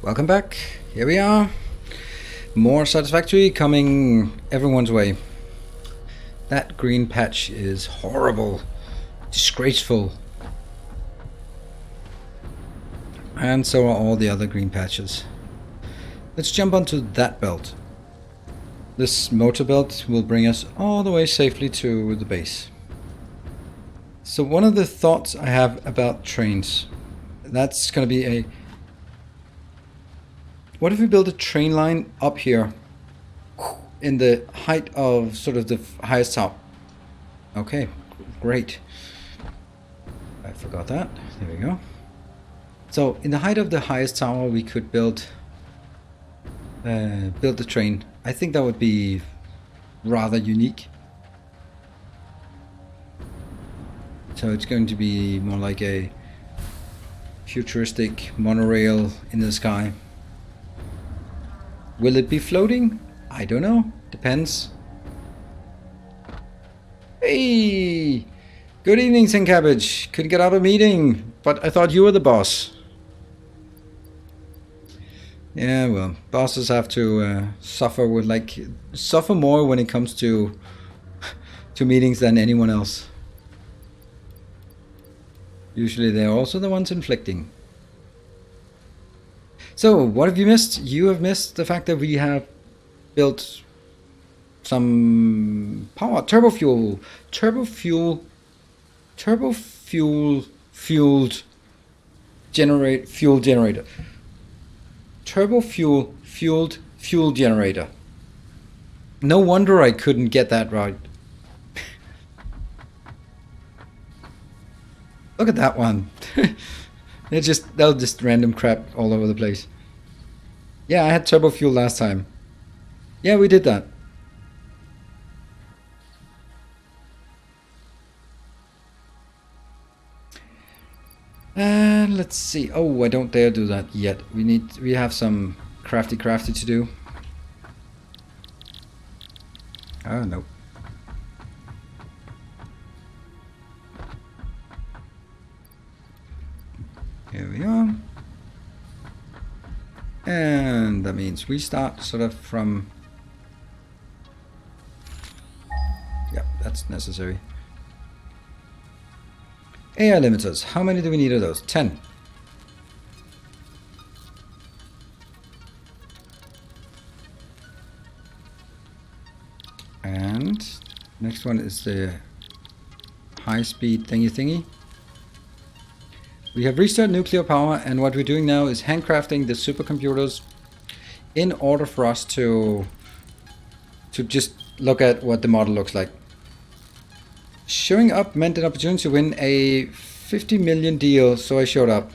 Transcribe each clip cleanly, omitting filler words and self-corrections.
Welcome back. Here we are. More Satisfactory coming everyone's way. That green patch is horrible. Disgraceful. And so are all the other green patches. Let's jump onto that belt. This motor belt will bring us all the way safely to the base. So one of the thoughts I have about trains, that's going to be a... What if we build a train line up here in the height of sort of the highest top? Okay, great. I forgot that. There we go. So in the height of the highest tower we could build the train. I think that would be rather unique. So it's going to be more like a futuristic monorail in the sky. Will it be floating? I don't know. Depends. Hey! Good evening, Sin Cabbage. Couldn't get out of a meeting, but I thought you were the boss. Yeah, well, bosses have to suffer more when it comes to meetings than anyone else. Usually they're also the ones inflicting. So, what have you missed? You have missed the fact that we have built some power, fueled generator. Fueled fuel generator. No wonder I couldn't get that right. Look at that one. That was just random crap all over the place. Yeah, I had turbo fuel last time. Yeah, we did that. And let's see. Oh, I don't dare do that yet. We have some crafty to do. Oh no. Here we are. And that means we start sort of from... Yeah, that's necessary. AI limiters. How many do we need of those? 10. And next one is the high-speed thingy. We have restarted nuclear power, and what we're doing now is handcrafting the supercomputers in order for us to just look at what the model looks like. Showing up meant an opportunity to win a 50 million deal, so I showed up.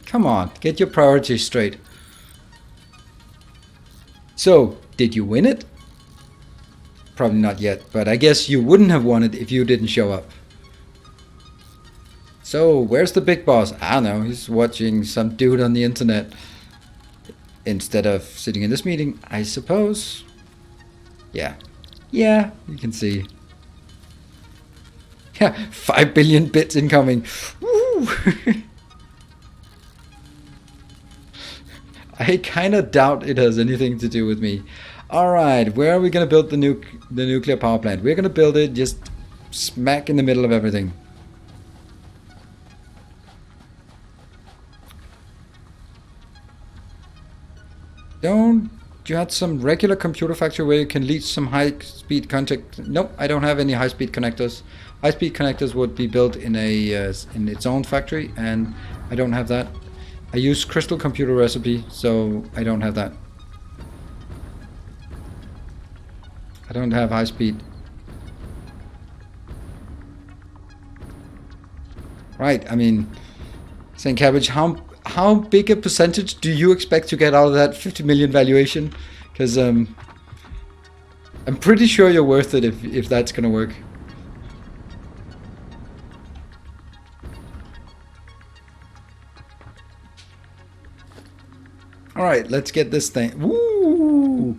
Come on, get your priorities straight. So, did you win it? Probably not yet, but I guess you wouldn't have won it if you didn't show up. So, where's the big boss? I don't know, he's watching some dude on the internet instead of sitting in this meeting, I suppose. Yeah, you can see. Yeah, 5 billion bits incoming. Woo! I kind of doubt it has anything to do with me. Alright, where are we going to build the nuclear power plant? We're going to build it just smack in the middle of everything. Don't you had some regular computer factory where you can lead some high-speed contact? Nope, I don't have any high-speed connectors. High-speed connectors would be built in in its own factory, and I don't have that. I use Crystal Computer Recipe, so I don't have that. I don't have high-speed. Right, I mean, St. Cabbage, how big a percentage do you expect to get out of that 50 million valuation? Because I'm pretty sure you're worth it if that's gonna work. All right, let's get this thing. Woo!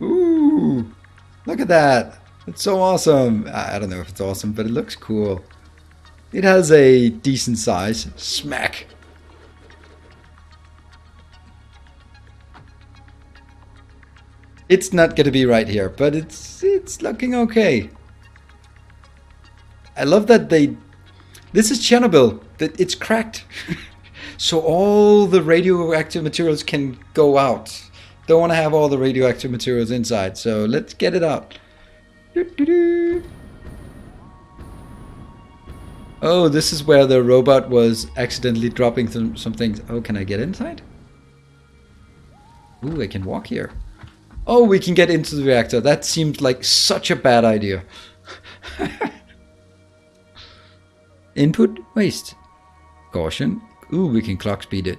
Ooh! Look at that! It's so awesome. I don't know if it's awesome, but it looks cool. It has a decent size. Smack! It's not going to be right here, but it's looking okay. I love that this is Chernobyl, that it's cracked. So all the radioactive materials can go out. Don't want to have all the radioactive materials inside, so let's get it out. Oh, this is where the robot was accidentally dropping some things. Oh, can I get inside? Ooh, I can walk here. Oh, we can get into the reactor. That seemed like such a bad idea. Input waste. Caution. Ooh, we can clock speed it.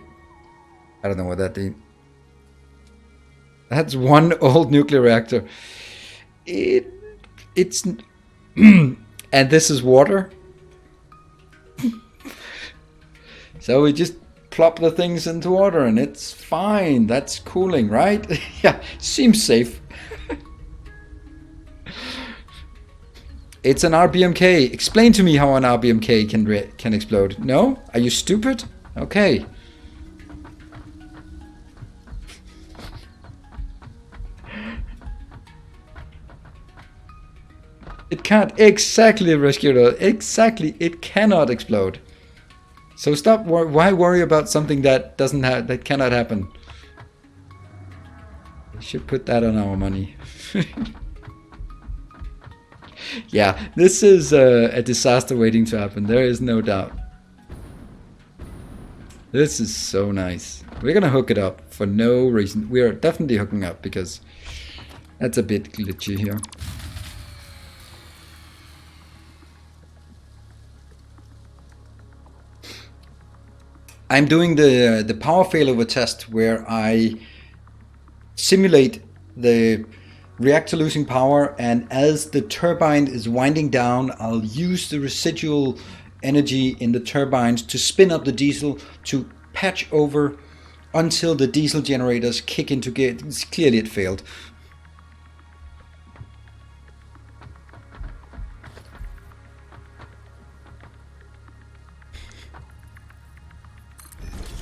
I don't know what that did. That's one old nuclear reactor. It's and this is water. So we just plop the things into water and it's fine. That's cooling, right? Yeah, seems safe. It's an RBMK. Explain to me how an RBMK can explode. No? Are you stupid? Okay. It can't. Exactly, Rescuer. Exactly. It cannot explode. So stop. Why worry about something that that cannot happen? We should put that on our money. Yeah, this is a disaster waiting to happen. There is no doubt. This is so nice. We're gonna hook it up for no reason. We are definitely hooking up because that's a bit glitchy here. I'm doing the power failover test where I simulate the reactor losing power, and as the turbine is winding down, I'll use the residual energy in the turbines to spin up the diesel to patch over until the diesel generators kick into gear. Clearly it failed.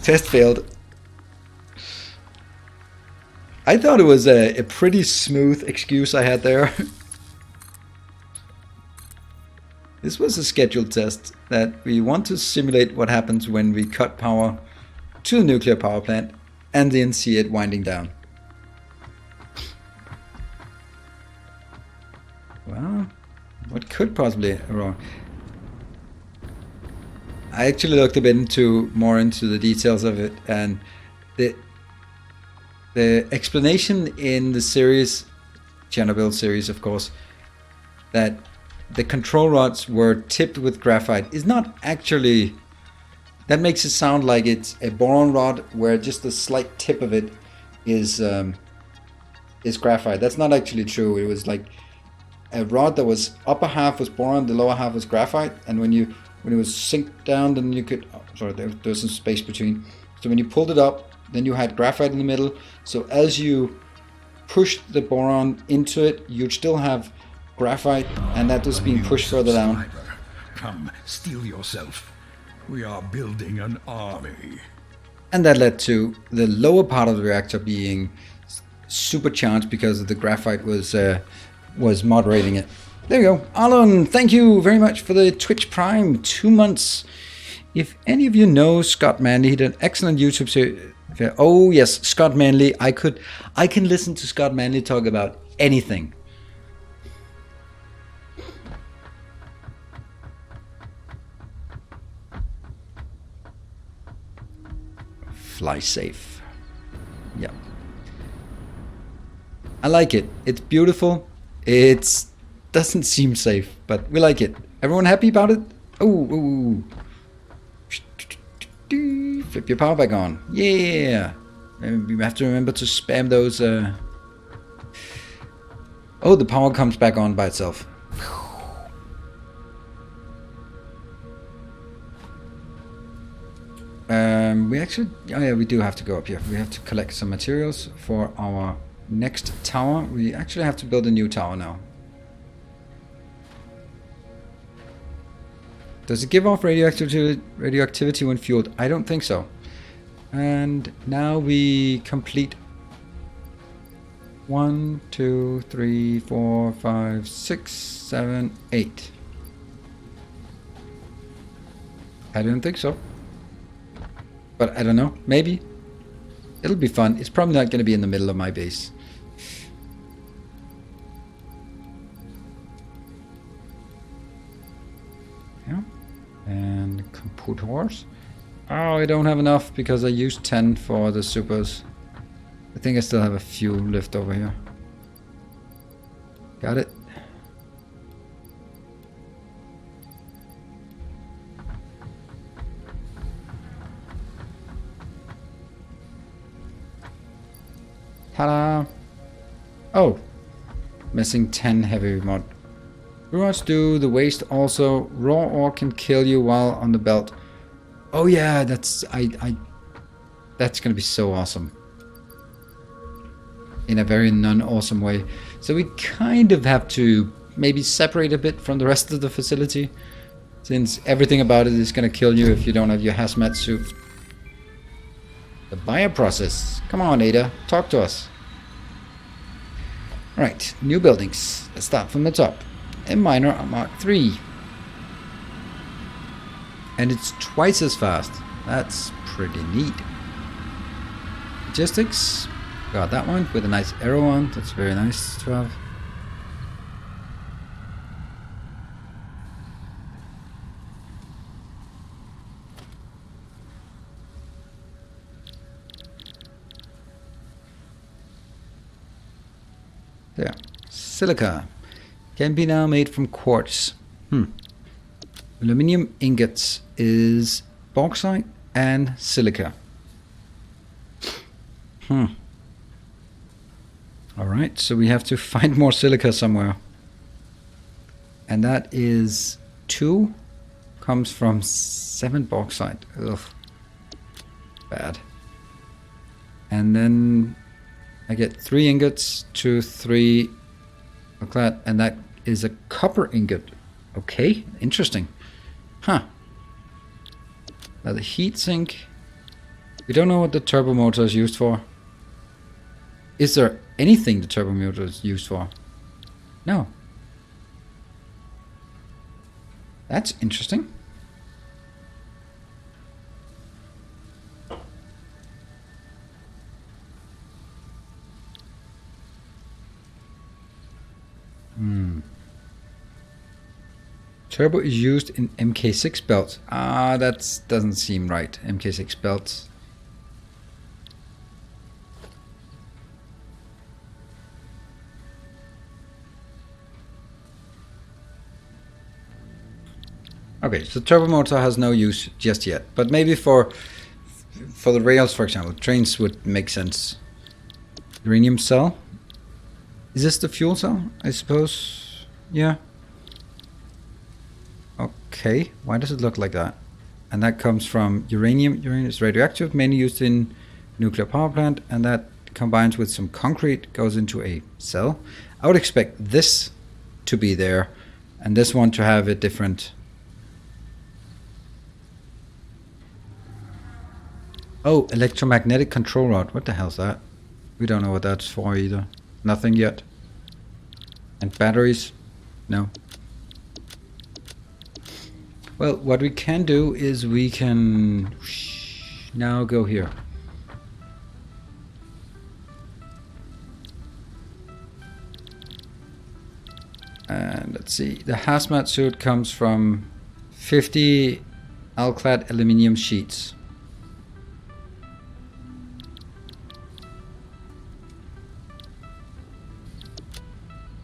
Test failed. I thought it was a pretty smooth excuse I had there. This was a scheduled test that we want to simulate what happens when we cut power to the nuclear power plant and then see it winding down. Well, what could possibly go wrong? I actually looked a bit more into the details of it, and the explanation in the series, Chernobyl series of course, that the control rods were tipped with graphite is not actually, that makes it sound like it's a boron rod where just a slight tip of it is graphite. That's not actually true. It was like a rod that was upper half was boron, the lower half was graphite, and when it was sink down, then you could, there's some space between. So when you pulled it up, then you had graphite in the middle. So as you pushed the boron into it, you'd still have graphite, and that was being pushed further down. Come, steel yourself. We are building an army. And that led to the lower part of the reactor being supercharged because the graphite was moderating it. There you go. Alan, thank you very much for the Twitch Prime 2 months. If any of you know Scott Manley, he did an excellent YouTube series. Oh yes, Scott Manley. I can listen to Scott Manley talk about anything. Fly safe. Yeah. I like it. It's beautiful. It doesn't seem safe, but we like it. Everyone happy about it? Oh. Flip your power back on. Yeah. And we have to remember to spam those. Oh, the power comes back on by itself. We actually, oh yeah, we do have to go up here. We have to collect some materials for our next tower. We actually have to build a new tower now. Does it give off radioactivity when fueled? I don't think so. And now we complete 1, 2, 3, 4, 5, 6, 7, 8. I don't think so. But I don't know. Maybe. It'll be fun. It's probably not going to be in the middle of my base. Yeah. And computers. Oh, I don't have enough because I used 10 for the supers. I think I still have a few left over here. Got it. Ta-da! Oh! Missing 10 heavy mod. Rods do the waste also. Raw ore can kill you while on the belt. Oh yeah, that's that's gonna be so awesome. In a very non-awesome way. So we kind of have to maybe separate a bit from the rest of the facility, since everything about it is gonna kill you if you don't have your hazmat suit. The bioprocess. Come on, Ada, talk to us. Right, new buildings. Let's start from the top. A miner Mark III. And it's twice as fast. That's pretty neat. Logistics. Got that one with a nice arrow on. That's very nice to have. There. Silica. Can be now made from quartz. Aluminium ingots is bauxite and silica. Alright, so we have to find more silica somewhere. And that is 2. Comes from 7 bauxite. Ugh. Bad. And then I get 3 ingots to 3 clad, and that is a copper ingot. Okay, interesting. Huh. Now the heat sink. We don't know what the turbo motor is used for. Is there anything the turbo motor is used for? No. That's interesting. Turbo is used in MK6 belts. Ah, that doesn't seem right. MK6 belts. Okay, so turbo motor has no use just yet, but maybe for the rails, for example, trains would make sense. Uranium cell. Is this the fuel cell? I suppose. Yeah. Okay, why does it look like that? And that comes from uranium. Uranium is radioactive, mainly used in nuclear power plant, and that combines with some concrete, goes into a cell. I would expect this to be there, and this one to have a different. Oh, electromagnetic control rod. What the hell's that? We don't know what that's for either. Nothing yet. And batteries? No. Well, what we can do is we can now go here. And let's see. The hazmat suit comes from 50 alclad aluminium sheets.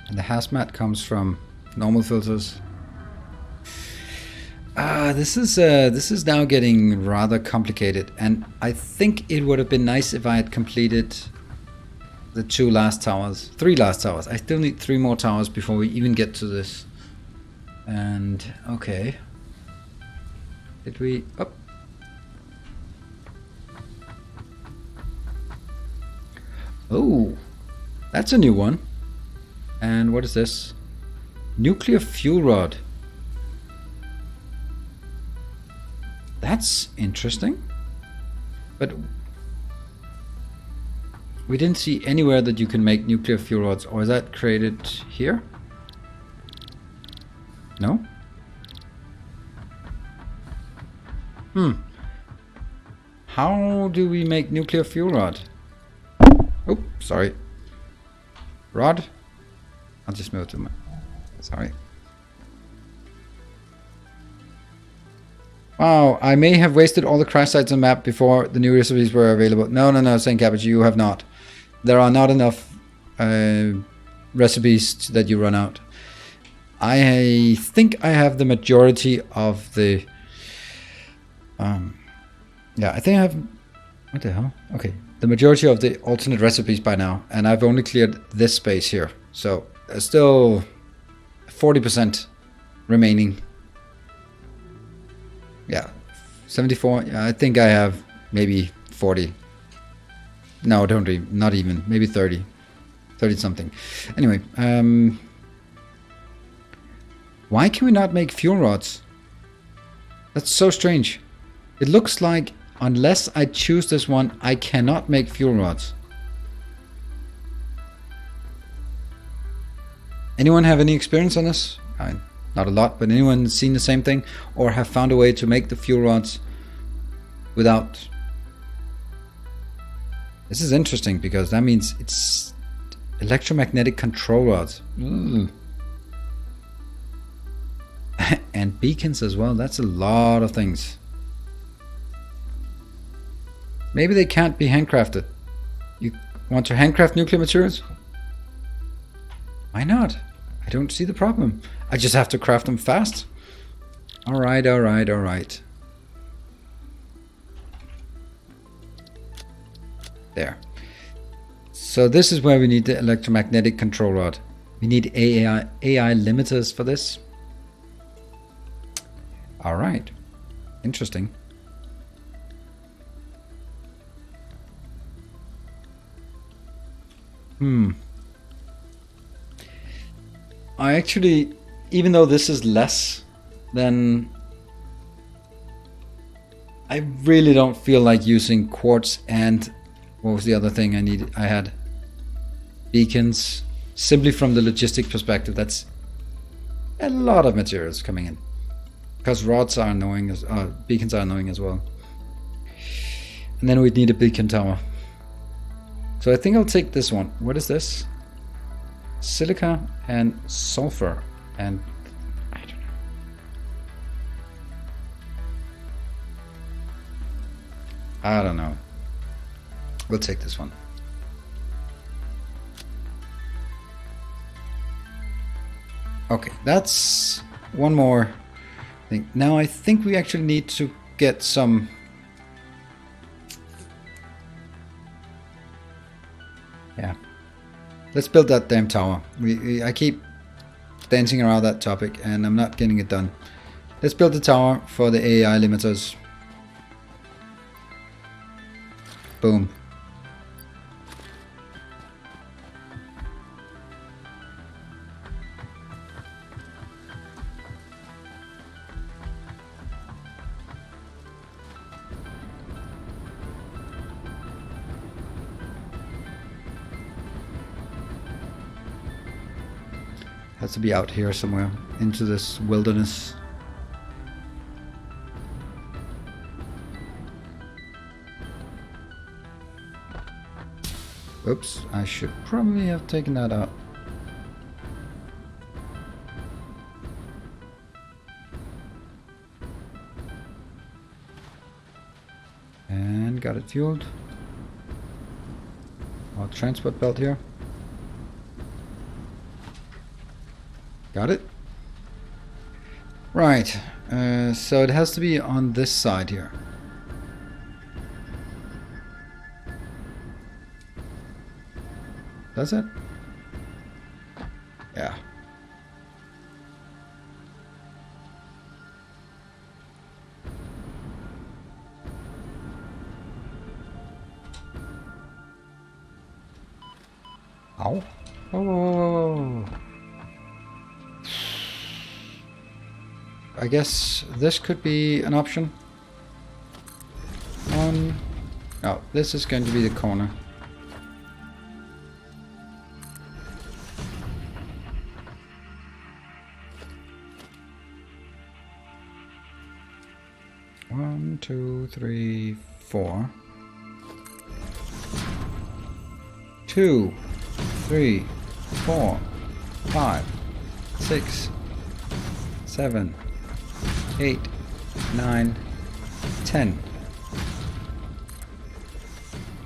And the hazmat comes from normal filters. This is now getting rather complicated, and I think it would have been nice if I had completed the 3 last towers. I still need 3 more towers before we even get to this. And okay, did we up? Oh, that's a new one. And what is this? Nuclear fuel rod. That's interesting. But we didn't see anywhere that you can make nuclear fuel rods, or is that created here? No? How do we make nuclear fuel rod? Oh, sorry. Rod? I'll just move to my... Sorry. Wow, I may have wasted all the crash sites on the map before the new recipes were available. No, St. Cabbage, you have not. There are not enough recipes that you run out. I think I have the majority of the... yeah, I think I have... What the hell? Okay. The majority of the alternate recipes by now, and I've only cleared this space here. So, there's still 40% remaining. Yeah, 74. Yeah, I think I have maybe 40. No, not even. Maybe 30. 30 something. Anyway, why can we not make fuel rods? That's so strange. It looks like unless I choose this one, I cannot make fuel rods. Anyone have any experience on this? Not a lot, but anyone seen the same thing? Or have found a way to make the fuel rods without... This is interesting because that means it's electromagnetic control rods. And beacons as well. That's a lot of things. Maybe they can't be handcrafted. You want to handcraft nuclear materials? Why not? I don't see the problem. I just have to craft them fast. Alright. There. So this is where we need the electromagnetic control rod. We need AI limiters for this. Alright. Interesting. I actually, even though this is less than... I really don't feel like using quartz and... What was the other thing I had? Beacons. Simply from the logistic perspective, that's a lot of materials coming in. Because rods are annoying, beacons are annoying as well. And then we'd need a beacon tower. So I think I'll take this one. What is this? Silica and sulfur. And I don't know. I don't know. We'll take this one. Okay, that's one more thing. Now I think we actually need to get some... Yeah. Let's build that damn tower. I keep dancing around that topic and I'm not getting it done. Let's build the tower for the AI limiters. Boom. Has to be out here somewhere, into this wilderness. Oops, I should probably have taken that out. And got it fueled. Our transport belt here. Got it? Right, so it has to be on this side here. Does it? Yeah. Ow. Oh. I guess this could be an option. Oh, this is going to be the corner. 1, 2, 3, 4. 2, 3, 4, 5, 6, 7, 8, 9, 10.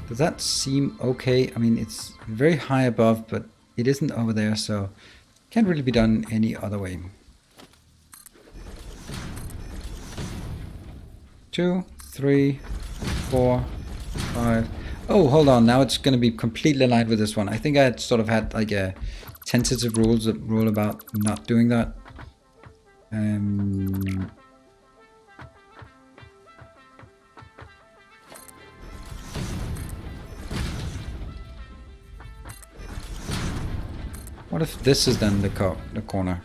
Does that seem okay? I mean, it's very high above, but it isn't over there, so can't really be done any other way. 2, 3, 4, 5. Oh, hold on. Now it's going to be completely aligned with this one. I think I had sort of had like a tentative rule about not doing that. What if this is then the corner?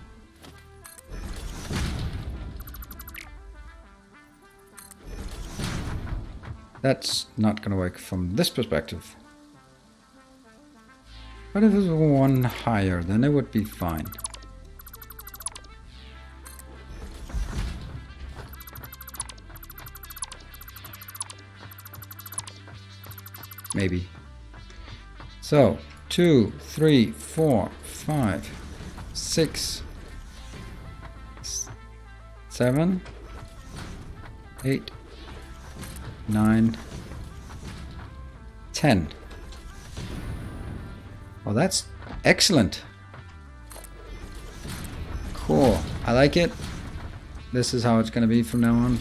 That's not going to work from this perspective. What if it was one higher? Then it would be fine. Maybe. So, 2, 3, 4, 5, 6, 7, 8, 9, 10. Well, that's excellent. Cool. I like it. This is how it's going to be from now on.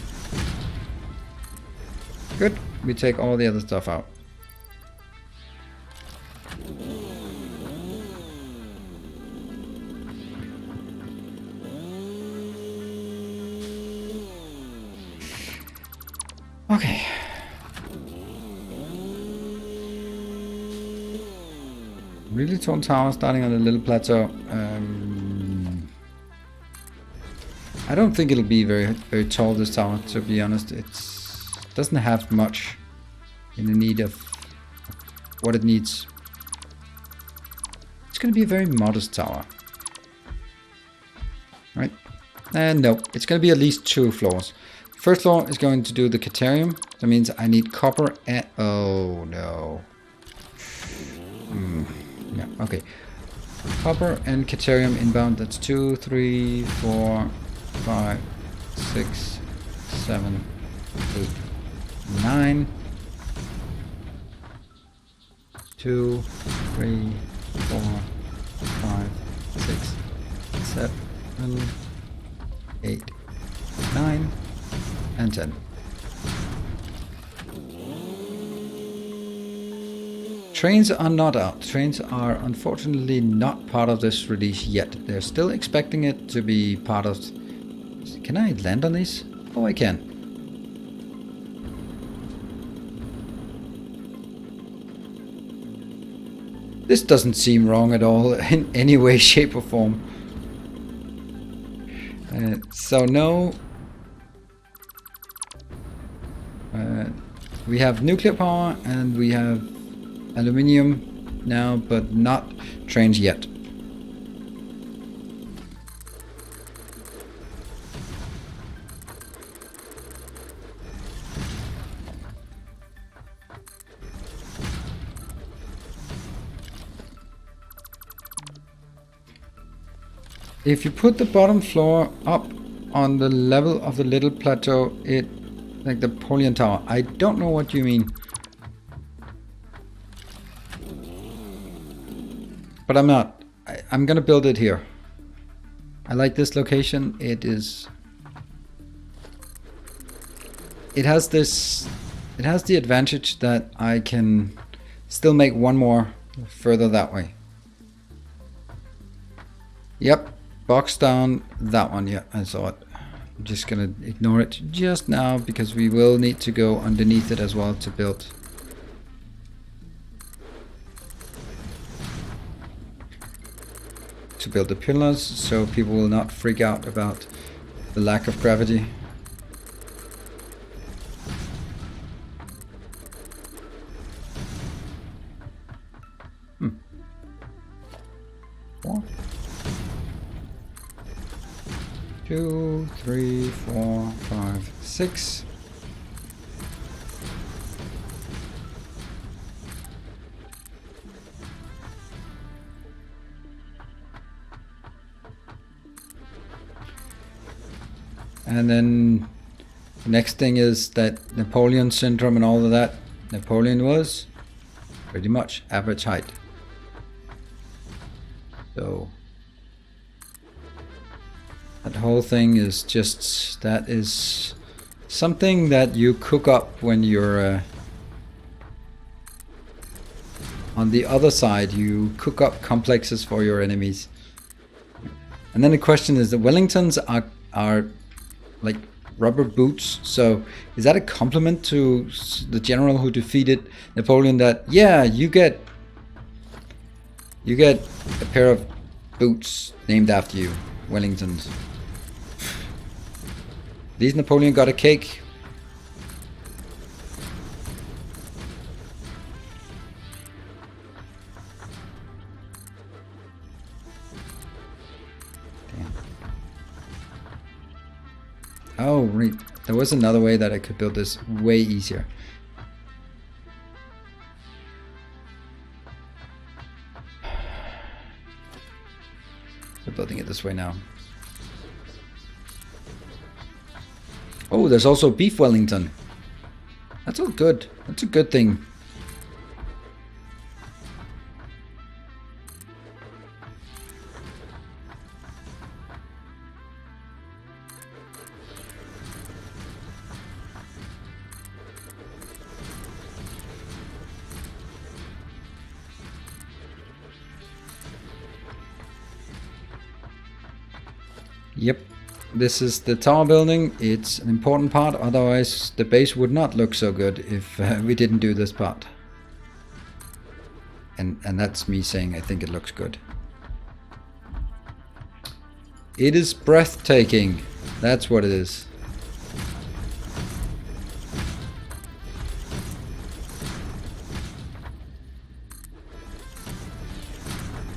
Good. We take all the other stuff out. Okay. Really tall tower starting on a little plateau. I don't think it'll be very tall, this tower, to be honest. It doesn't have much in the need of what it needs. It's going to be a very modest tower. Right? And no, it's going to be at least 2 floors. First floor is going to do the Caterium. That means I need copper and... Oh, no. Yeah, okay. Copper and Caterium inbound. That's 2, 3, 4, 5, 6, 7, 8, 9. 2, 3, 4, 5, 6, 7, 8, 9. And 10. Trains are not out. Trains are unfortunately not part of this release yet. They're still expecting it to be part of... Can I land on these? Oh, I can. This doesn't seem wrong at all in any way, shape or form. So no... we have nuclear power and we have aluminium now, but not trains yet. If you put the bottom floor up on the level of the little plateau, like the Napoleon Tower. I don't know what you mean. But I'm not. I'm gonna build it here. I like this location. It has the advantage that I can still make one more further that way. Yep, box down that one. Yeah, I saw it. I'm just gonna ignore it just now because we will need to go underneath it as well to build. The pillars, so people will not freak out about the lack of gravity. Four. 2, 3, 4, 5, 6. And then the next thing is that Napoleon syndrome and all of that. Napoleon was pretty much average height. So that whole thing is just, that is something that you cook up when you're on the other side. You cook up complexes for your enemies. And then the question is, the Wellingtons are like rubber boots. So is that a compliment to the general who defeated Napoleon, that yeah, you get a pair of boots named after you, Wellingtons. At least Napoleon got a cake. Oh, right. There was another way that I could build this way easier. We're building it this way now. Oh, there's also beef Wellington. That's all good. That's a good thing. Yep, this is the tower building. It's an important part, otherwise the base would not look so good if we didn't do this part. And that's me saying I think it looks good. It is breathtaking. That's what it is.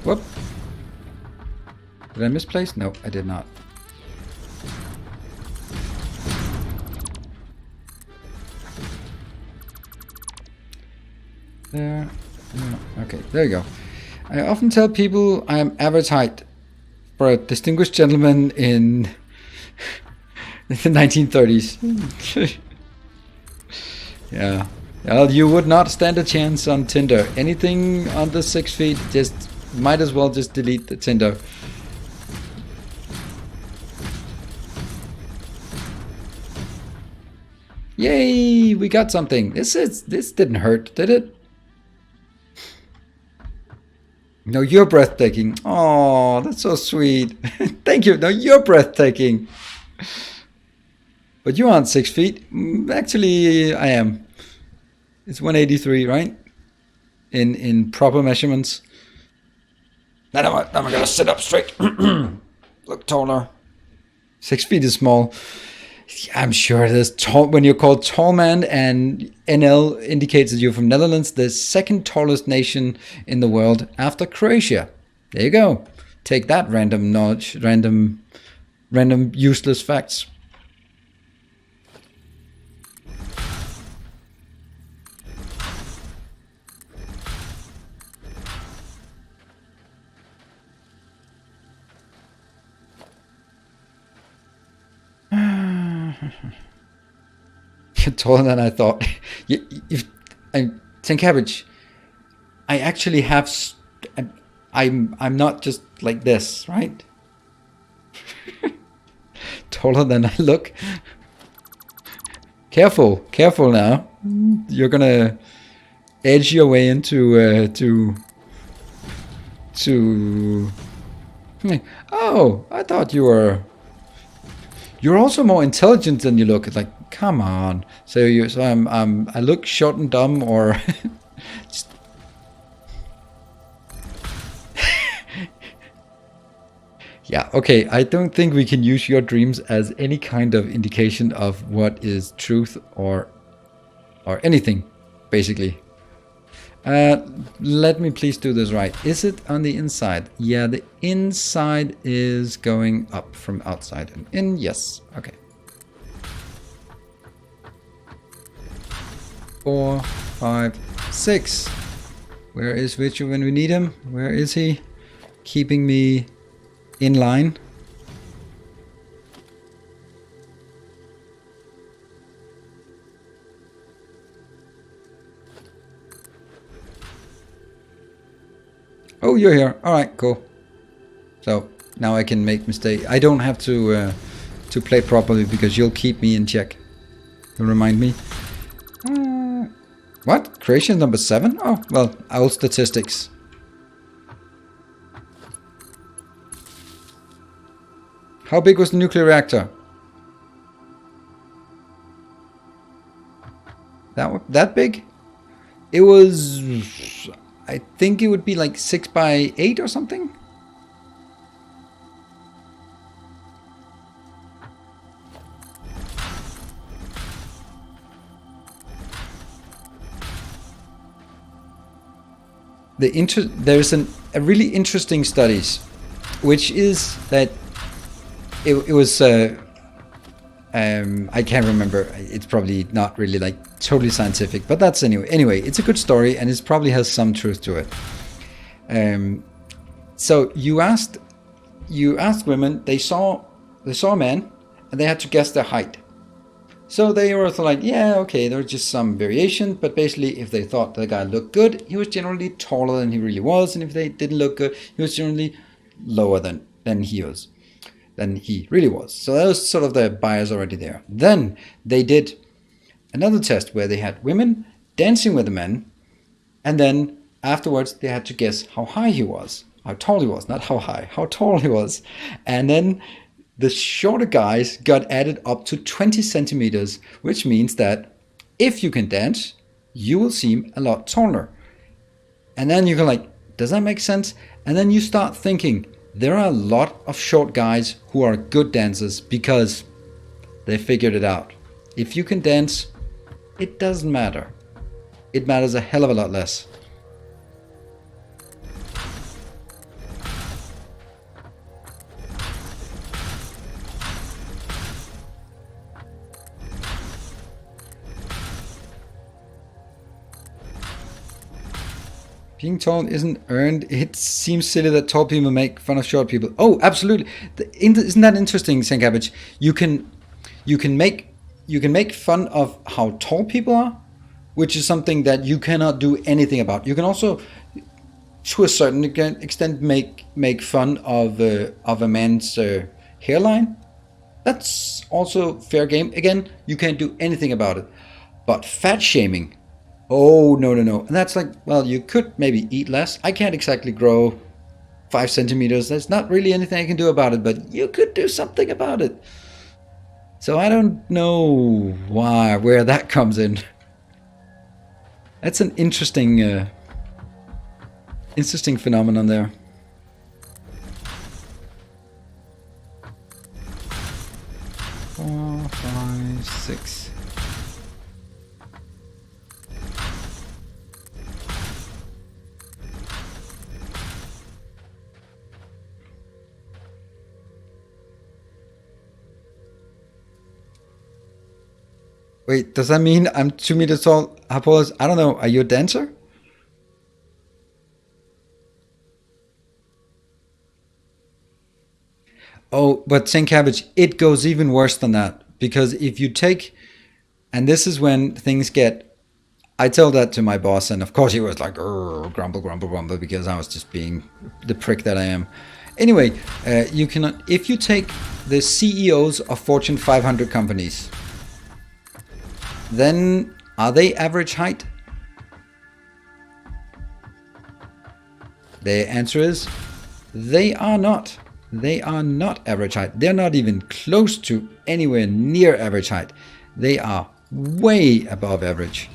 Whoop. Did I misplace? No, I did not. There. Okay, there you go. I often tell people I am average height for a distinguished gentleman in the 1930s. Yeah. Well, you would not stand a chance on Tinder. Anything under 6 feet, just might as well just delete the Tinder. Yay! We got something. This didn't hurt, did it? No, you're breathtaking. Oh, that's so sweet. Thank you. No, you're breathtaking. But you aren't 6 feet. Actually, I am. It's 183, right? In proper measurements. Now I'm gonna sit up straight. Look taller. 6 feet is small. I'm sure it is tall when you're called tall man, and NL indicates that you're from Netherlands, the second tallest nation in the world after Croatia. There you go. Take that, random knowledge, random useless facts. You're taller than I thought. Cabbage. I actually have. I'm not just like this, right? Taller than I look. Careful now. You're gonna edge your way into Oh, I thought you were. You're also more intelligent than you look. It's like, come on. So I look short and dumb, or just... Yeah, okay. I don't think we can use your dreams as any kind of indication of what is truth or anything, basically. Let me please do this right. Is it on the inside? Yeah, the inside is going up from outside and in. Yes. Okay. 4, 5, 6. Where is Richard when we need him? Where is he? Keeping me in line. Oh, you're here. All right, cool. So now I can make mistakes. I don't have to play properly because you'll keep me in check. You'll remind me. What? Creation number 7? Oh, well, old statistics. How big was the nuclear reactor? That big? It was... I think it would be like 6 by 8 or something? There's a really interesting studies, which is that it was I can't remember. It's probably not really like totally scientific, but that's anyway. It's a good story and it probably has some truth to it. So you asked women. They saw a man and they had to guess their height. So they were like, yeah, okay, there was just some variation, but basically if they thought the guy looked good, he was generally taller than he really was, and if they didn't look good, he was generally lower than he really was. So that was sort of the bias already there. Then they did another test where they had women dancing with the men, and then afterwards they had to guess how high he was, how tall he was, not how high, how tall he was. And then the shorter guys got added up to 20 centimeters, which means that if you can dance, you will seem a lot taller. And then you go like, does that make sense? And then you start thinking, there are a lot of short guys who are good dancers because they figured it out. If you can dance, it doesn't matter. It matters a hell of a lot less. Being tall isn't earned. It seems silly that tall people make fun of short people. Oh, absolutely. Isn't that interesting, St. Cabbage? You can make fun of how tall people are, which is something that you cannot do anything about. You can also, to a certain extent, make fun of a man's hairline. That's also fair game. Again, you can't do anything about it. But fat shaming. Oh, no. And that's like, well, you could maybe eat less. I can't exactly grow 5 centimeters. There's not really anything I can do about it, but you could do something about it. So I don't know where that comes in. That's an interesting phenomenon there. Four, 5, 6. Wait, does that mean I'm 2 meters tall? Apollos, I don't know. Are you a dancer? Oh, but St. Cabbage, it goes even worse than that. Because if you take, and this is when things get, I tell that to my boss, and of course he was like, grumble, because I was just being the prick that I am. Anyway, you cannot, if you take the CEOs of Fortune 500 companies, then are they average height? The answer is they are not. They are not average height. They're not even close to anywhere near average height. They are way above average.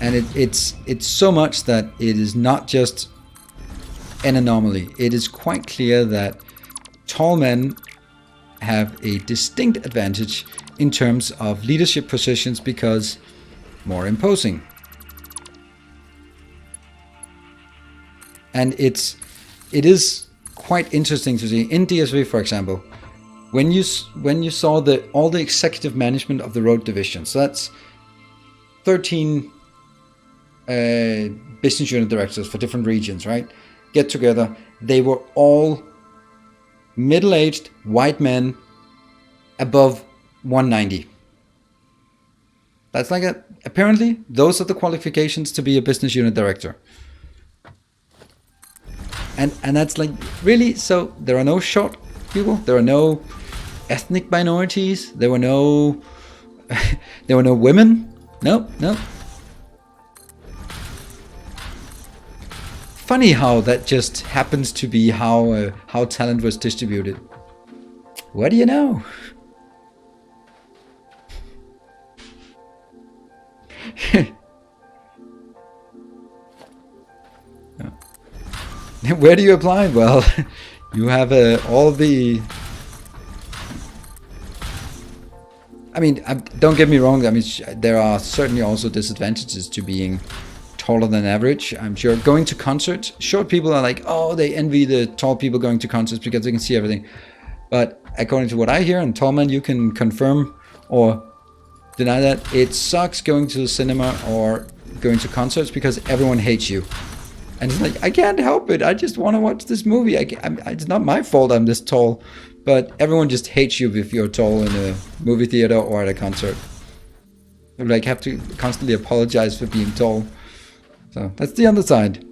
And it's so much that it is not just an anomaly. It is quite clear that tall men have a distinct advantage in terms of leadership positions because more imposing. And it is quite interesting to see in DSV, for example, when you saw all the executive management of the road division. So that's 13 business unit directors for different regions, right? Get together. They were all middle-aged white men above 190. That's like apparently those are the qualifications to be a business unit director. And that's like, really? So there are no short people, there are no ethnic minorities, there were no there were no women. No. Funny how that just happens to be how talent was distributed. What do you know? Where do you apply? Well, you have all the... I mean, don't get me wrong. I mean, there are certainly also disadvantages to being taller than average. I'm sure going to concerts, short people are like, oh, they envy the tall people going to concerts because they can see everything. But according to what I hear, and Tallman, you can confirm or deny that, it sucks going to the cinema or going to concerts because everyone hates you. And it's like, I can't help it. I just want to watch this movie. It's not my fault I'm this tall. But everyone just hates you if you're tall in a movie theater or at a concert. You like have to constantly apologize for being tall. So that's the other side.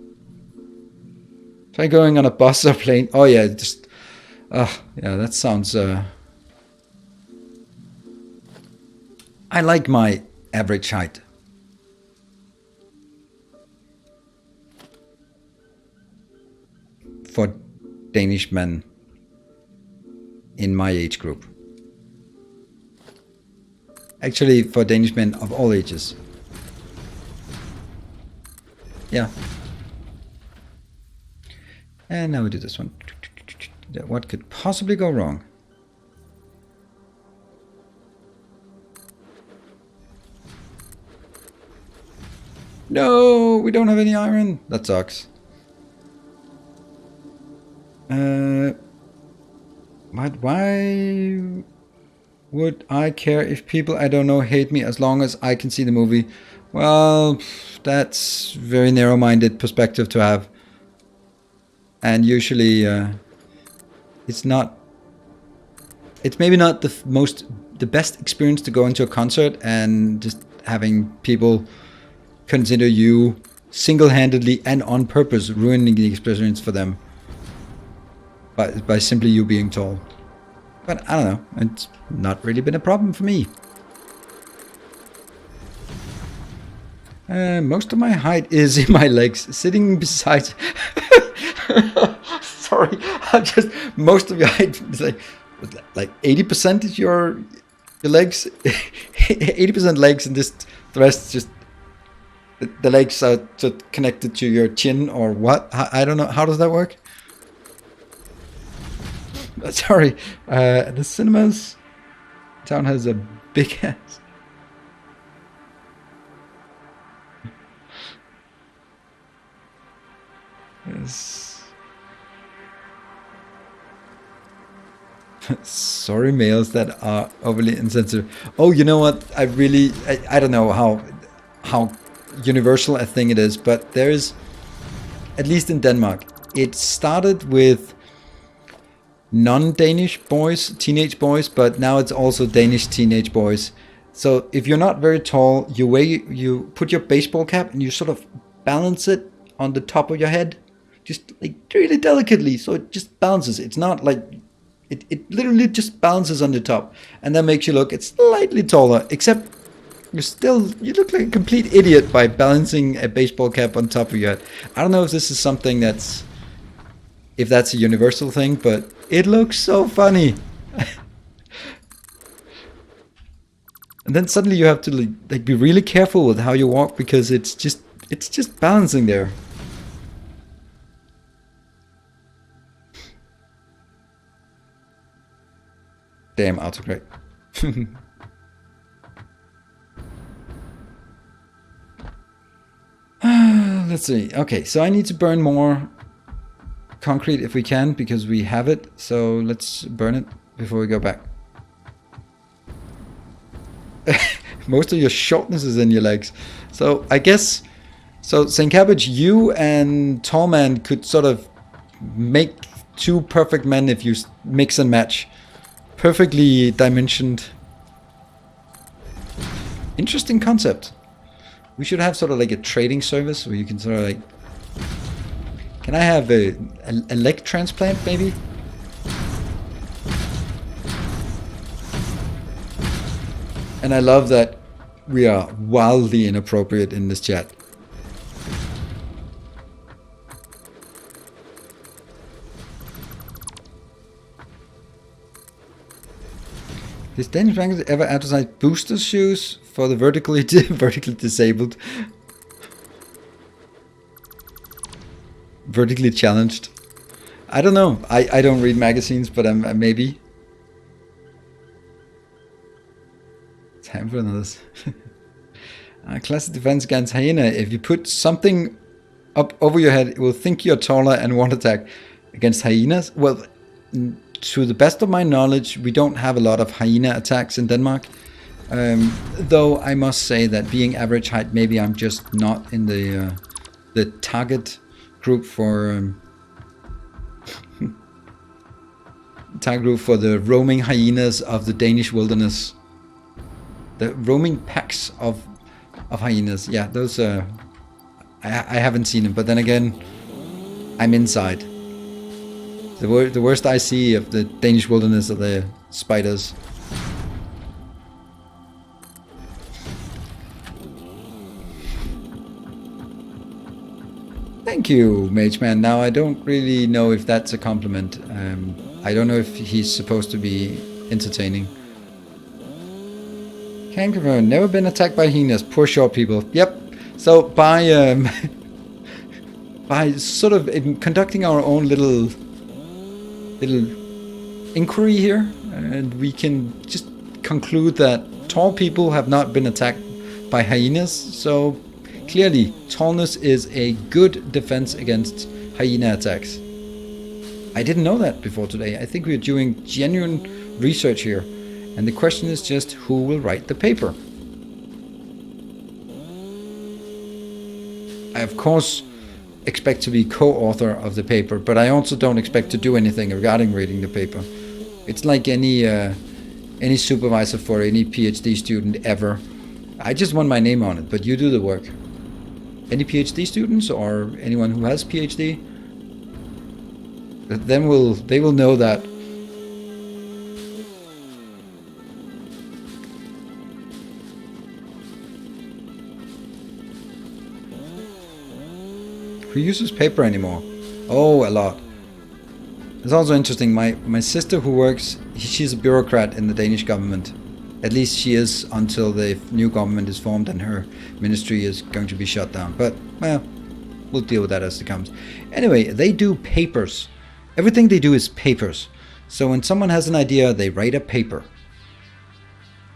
Try going on a bus or plane. Oh yeah, just... yeah, that sounds... I like my average height. For Danish men in my age group. Actually, for Danish men of all ages. Yeah. And now we do this one. What could possibly go wrong? No, we don't have any iron. That sucks. But why would I care if people I don't know hate me as long as I can see the movie? Well, that's very narrow-minded perspective to have. And usually, it's maybe not the best experience to go into a concert and just having people consider you single-handedly and on purpose ruining the experience for them. By simply you being tall. But I don't know, it's not really been a problem for me. Most of my height is in my legs, sitting beside... Sorry, most of your height is like 80% is your legs. 80% legs and just the rest just... The legs are just connected to your chin or what? I don't know, how does that work? Sorry, the cinemas town has a big ass. Yes. Sorry, males that are overly insensitive. Oh, you know what? I don't know how universal a thing it is, but there is, at least in Denmark, it started with non-Danish boys, teenage boys, but now it's also Danish teenage boys. So if you're not very tall, you put your baseball cap and you sort of balance it on the top of your head, just like really delicately, so it just bounces. It's not like it literally just bounces on the top, and that makes you look slightly taller. Except you look like a complete idiot by balancing a baseball cap on top of your head. I don't know if this is something that's a universal thing, but it looks so funny. And then suddenly you have to like be really careful with how you walk because it's just balancing there. Damn autocorrect. Let's see. Okay, so I need to burn more concrete if we can because we have it. So let's burn it before we go back. Most of your shortness is in your legs. So I guess, St. Cabbage, you and Tallman could sort of make two perfect men if you mix and match. Perfectly dimensioned. Interesting concept. We should have sort of like a trading service where you can sort of like... Can I have a leg transplant, maybe? And I love that we are wildly inappropriate in this chat. Did Danish Bank ever advertise booster shoes for the vertically disabled? Vertically challenged? I don't know. I don't read magazines, but maybe. Time for another. Classic defense against hyena. If you put something up over your head, it will think you're taller and won't attack. Against hyenas? Well, to the best of my knowledge, we don't have a lot of hyena attacks in Denmark. Though I must say that being average height, maybe I'm just not in the target group for the roaming hyenas of the Danish wilderness. The roaming packs of hyenas. Yeah, those I haven't seen them, but then again, I'm inside. The worst I see of the Danish wilderness are the spiders. Thank you, Mage Man. Now I don't really know if that's a compliment. I don't know if he's supposed to be entertaining. Can confirm, never been attacked by hyenas. Poor short people. Yep. So by by sort of conducting our own little inquiry here, and we can just conclude that tall people have not been attacked by hyenas. So clearly, tallness is a good defense against hyena attacks. I didn't know that before today. I think we're doing genuine research here. And the question is just who will write the paper. I of course expect to be co-author of the paper, but I also don't expect to do anything regarding reading the paper. It's like any supervisor for any PhD student ever. I just want my name on it, but you do the work. Any PhD students or anyone who has PhD? Then they will know that. Who uses paper anymore? Oh, a lot. It's also interesting. My sister who works, she's a bureaucrat in the Danish government. At least she is until the new government is formed and her ministry is going to be shut down. But, well, we'll deal with that as it comes. Anyway, they do papers. Everything they do is papers. So when someone has an idea, they write a paper.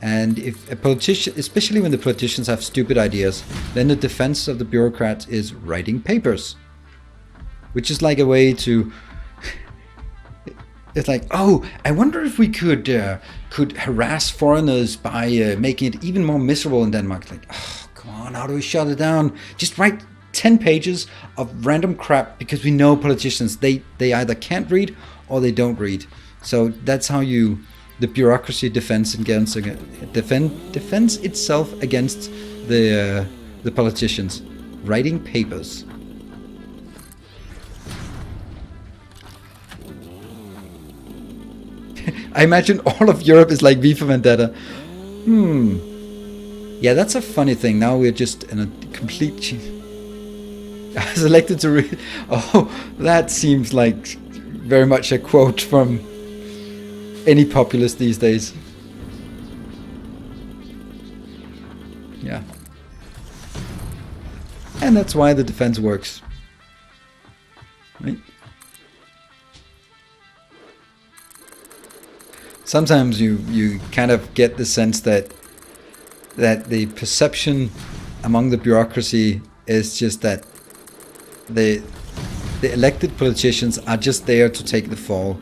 And if a politician, especially when the politicians have stupid ideas, then the defense of the bureaucrats is writing papers. Which is like a way to... It's like, oh, I wonder if we could harass foreigners by making it even more miserable in Denmark. Like, oh, come on, how do we shut it down? Just write 10 pages of random crap, because we know politicians, they either can't read or they don't read. So that's how you... The bureaucracy defends itself against the politicians. Writing papers. I imagine all of Europe is like V for Vendetta. Yeah, that's a funny thing. Now we're just in a complete... I was elected to read... Oh, that seems like very much a quote from any populist these days. Yeah. And that's why the defense works. Right? Sometimes you kind of get the sense that the perception among the bureaucracy is just that the elected politicians are just there to take the fall.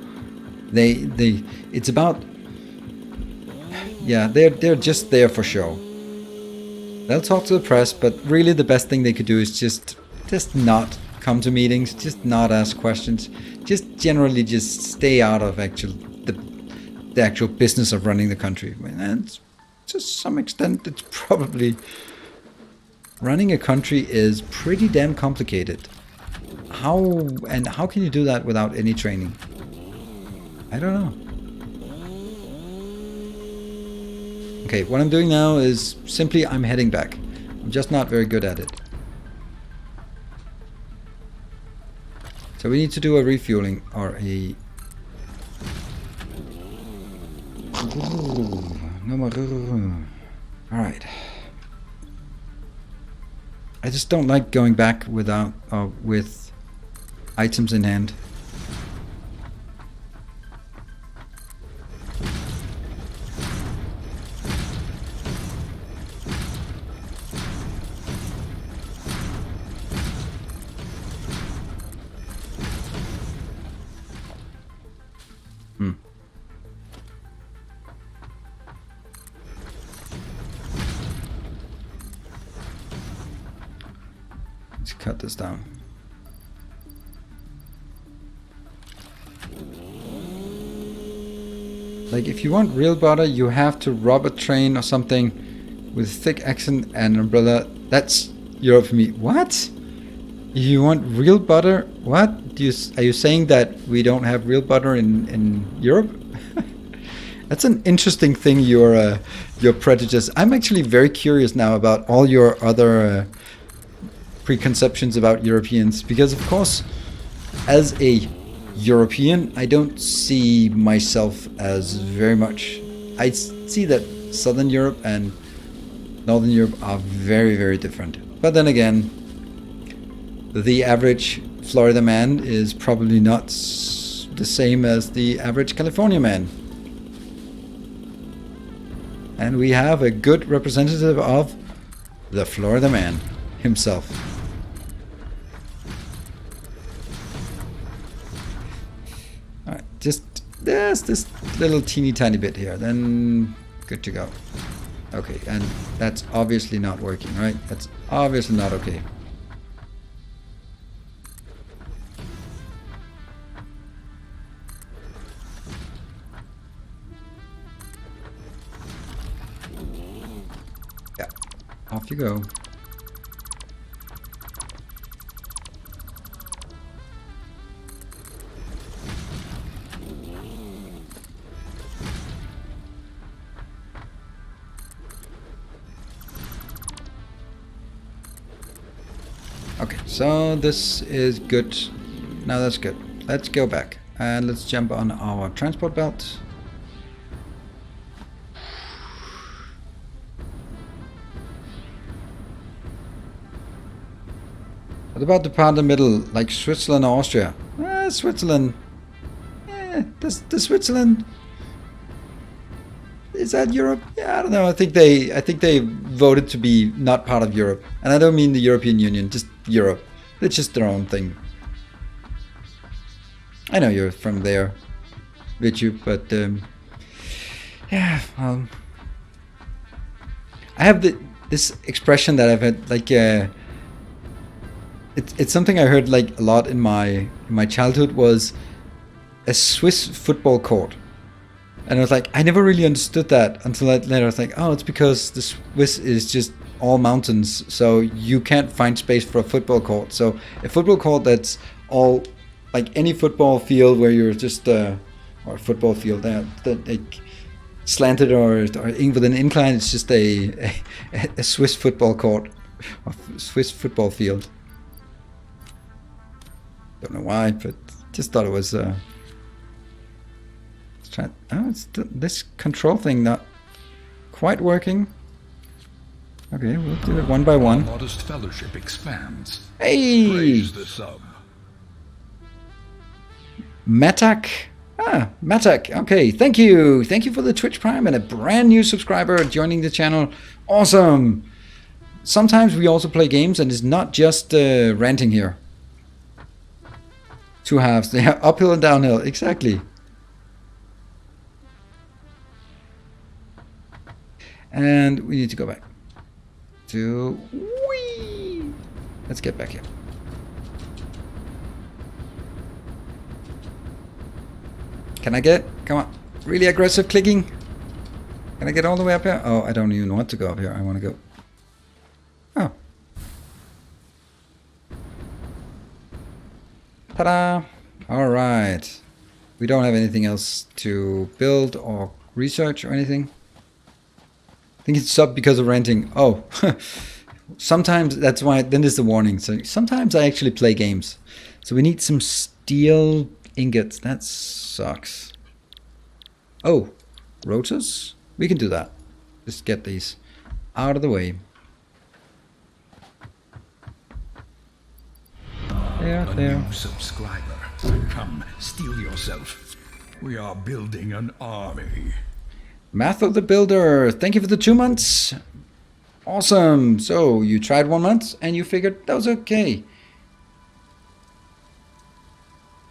It's about, yeah, they're just there for show. They'll talk to the press, but really the best thing they could do is just not come to meetings, just not ask questions, just generally just stay out of the actual business of running the country. And to some extent, it's probably... Running a country is pretty damn complicated. How can you do that without any training? I don't know. Okay, what I'm doing now is simply I'm heading back. I'm just not very good at it. So we need to do a refueling or a... Alright. I just don't like going back without with items in hand. Let's cut this down. Like, if you want real butter, you have to rob a train or something with thick accent and an umbrella. That's Europe for me. What? You want real butter? What? Are you saying that we don't have real butter in Europe? That's an interesting thing, your prejudice. I'm actually very curious now about all your other preconceptions about Europeans, because of course, as a European, I don't see myself as very much. I see that Southern Europe and Northern Europe are very, very different. But then again, the average Florida man is probably not the same as the average California man. And we have a good representative of the Florida man himself. Alright, just this little teeny tiny bit here, then good to go. Okay, and that's obviously not working, right? That's obviously not okay. Yeah, off you go. Okay, so this is good. Now that's good. Let's go back and let's jump on our transport belt. What about the part in the middle, like Switzerland or Austria? Switzerland. Does Switzerland... Is that Europe? Yeah, I don't know. I think they voted to be not part of Europe, and I don't mean the European Union, just Europe. It's just their own thing. I know you're from there, Vichu, but yeah. I have this expression that I've had, like it's something I heard like a lot in my childhood, was a Swiss football court. And I was like, I never really understood that until later. I was like, oh, it's because the Swiss is just all mountains, so you can't find space for a football court. So a football court that's all like any football field where you're just or a football field that like slanted or with an incline, it's just a Swiss football court, or Swiss football field. Don't know why, but just thought it was. Oh, it's this control thing not quite working. Okay, we'll do it one by one. Our modest fellowship expands. Hey! Praise the sub. Matak. Matak. Okay, thank you. Thank you for the Twitch Prime and a brand new subscriber joining the channel. Awesome. Sometimes we also play games and it's not just ranting here. Two halves. They are uphill and downhill. Exactly. And we need to go back to... Whee! Let's get back here. Can I get... Come on. Really aggressive clicking. Can I get all the way up here? Oh, I don't even want to go up here. I want to go... Oh. Ta-da! Alright. We don't have anything else to build or research or anything. I think it's up because of renting. Oh. Sometimes, that's why, then there's the warning. So sometimes I actually play games. So we need some steel ingots. That sucks. Oh. Rotors? We can do that. Just get these out of the way. A new subscriber. Come, steel yourself. We are building an army. Matho the Builder, thank you for the 2 months. Awesome. So you tried 1 month and you figured that was okay.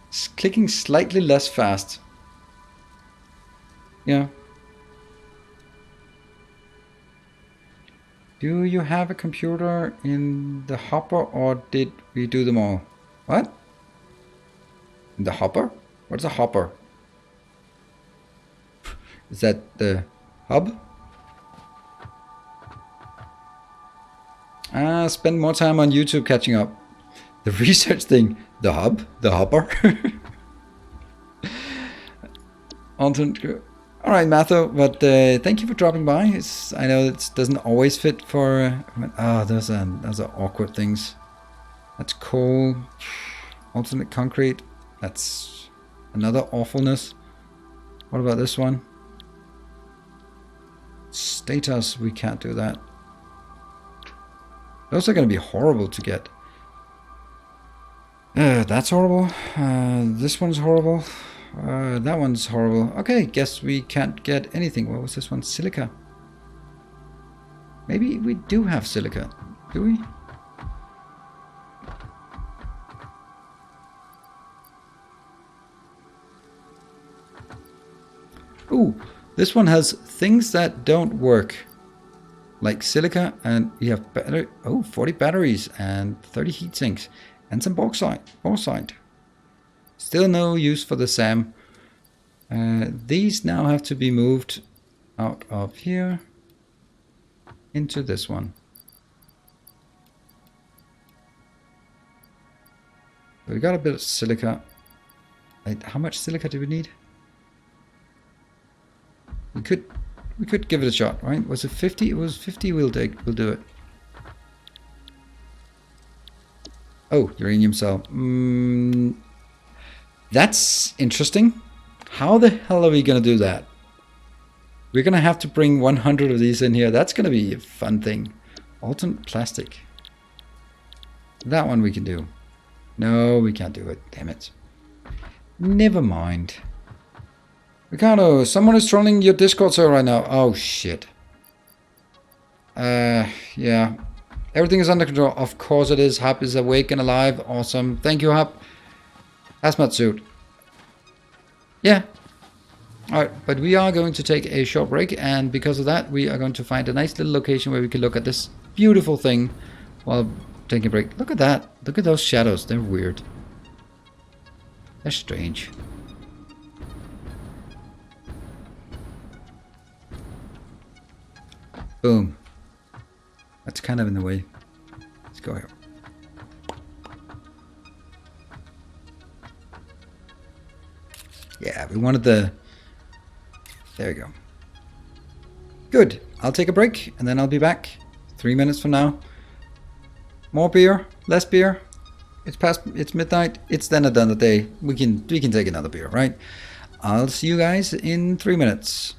It's clicking slightly less fast. Yeah. Do you have a computer in the hopper or did we do them all? What? In the hopper? What's a hopper? Is that the hub? Spend more time on YouTube catching up. The research thing. The hub? The hopper? Alright, Matho, but thank you for dropping by. I know it doesn't always fit for... those are awkward things. That's coal. Alternate concrete. That's another awfulness. What about this one? Status, we can't do that. Those are going to be horrible to get. That's horrible. This one's horrible. That one's horrible. Okay, guess we can't get anything. What was this one? Silica. Maybe we do have silica. Do we? Ooh, this one has things that don't work. Like silica, and we have 40 batteries and 30 heat sinks and some bauxite. Still no use for the SAM. These now have to be moved out of here into this one. We got a bit of silica. How much silica do we need? We could give it a shot, right? Was it 50? It was 50. We'll do it. Oh, uranium cell. That's interesting. How the hell are we gonna do that? We're gonna have to bring 100 of these in here. That's gonna be a fun thing. Alternate plastic. That one we can do. No, we can't do it. Damn it. Never mind. Ricardo, someone is trolling your Discord server right now. Oh, shit. Yeah. Everything is under control. Of course it is. Hub is awake and alive. Awesome. Thank you, Hub. Hazmat suit. Yeah. Alright, but we are going to take a short break, and because of that, we are going to find a nice little location where we can look at this beautiful thing while taking a break. Look at that. Look at those shadows. They're weird. They're strange. Boom. That's kind of in the way. Let's go here. Yeah, we wanted the... There we go. Good. I'll take a break and then I'll be back 3 minutes from now. More beer, less beer. It's midnight. It's then done the day. We can take another beer, right? I'll see you guys in 3 minutes.